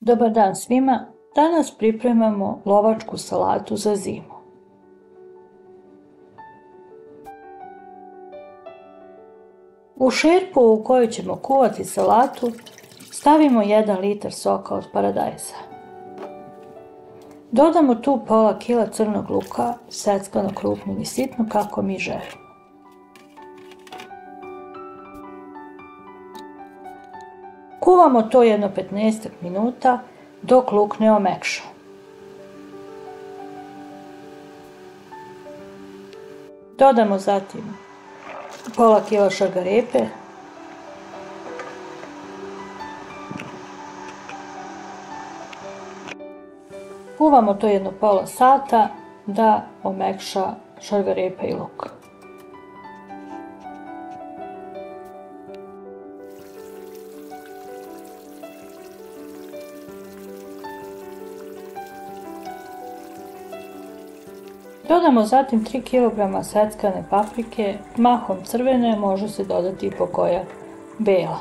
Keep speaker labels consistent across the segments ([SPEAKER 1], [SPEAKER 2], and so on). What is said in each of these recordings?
[SPEAKER 1] Dobar dan svima, danas pripremamo lovačku salatu za zimu. U šerpu u kojoj ćemo kuvati salatu stavimo 1 litar soka od paradajza. Dodamo tu pola kila crnog luka, seckano krupno ili sitno kako mi želimo. Kuvamo to jedno 15 minuta dok luk ne omekša. Dodamo zatim pola kila šargarepe, kuvamo to jedno pola sata da omekša šargarepa i luk. Dodamo zatim 3 kg seckane paprike, mahom crvene, može se dodati i po koja bela.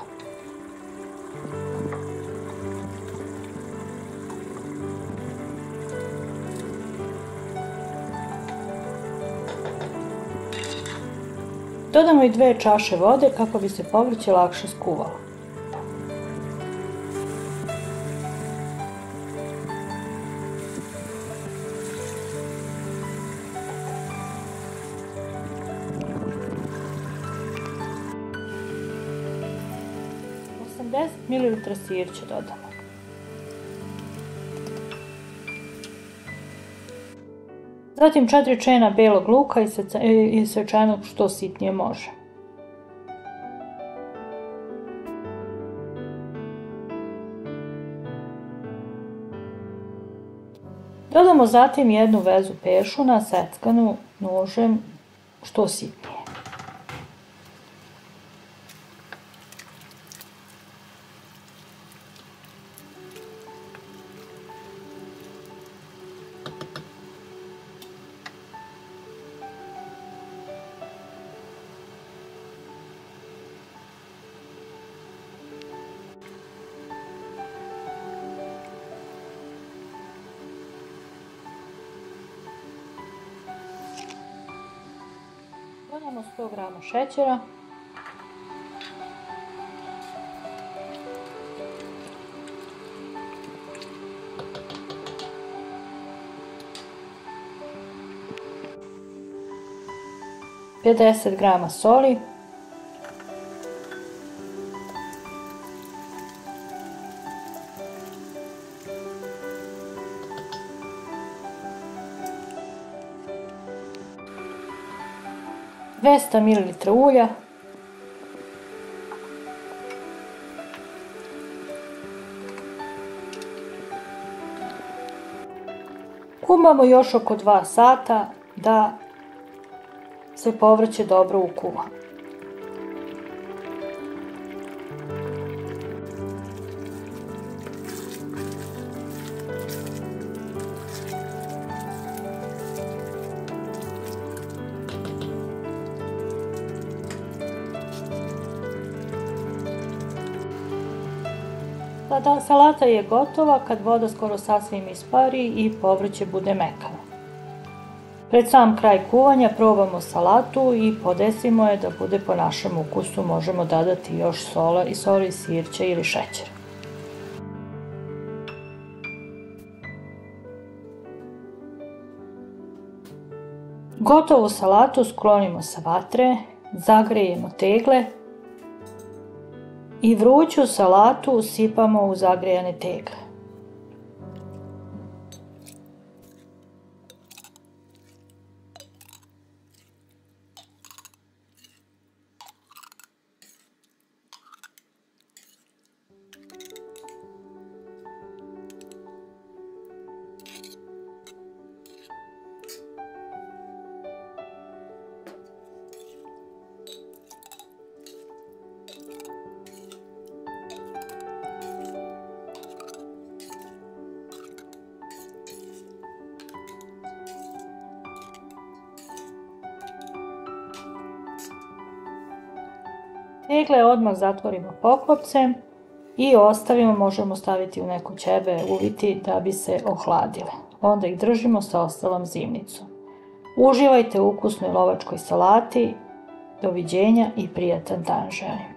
[SPEAKER 1] Dodamo i 2 čaše vode kako bi se povrće lakše skuvalo. Ml sirća dodamo. Zatim 4 čena belog luka isečenog što sitnije može. Dodamo zatim 1 vezu peršuna seckanu nožem što sitnije. Dodamo 100 g šećera, g soli, Dvesta ml ulja, kuvamo još oko 2 sata da se povrće dobro ukuva. Salata je gotova kad voda skoro sasvim ispari i povrće bude mekano. Pred sam kraj kuvanja probamo salatu i podesimo je da bude po našem ukusu. Možemo dodati još soli, sirća ili šećera. Gotovu salatu sklonimo sa vatre, zagrejemo tegle i vruću salatu usipamo u zagrejane tegle. Tegle odmah zatvorimo poklopcem i ostavimo, možemo staviti u neku ćebe, uviti da bi se ohladile. Onda ih držimo sa ostalom zimnicom. Uživajte u ukusnoj lovačkoj salati. Doviđenja i prijatan dan želim.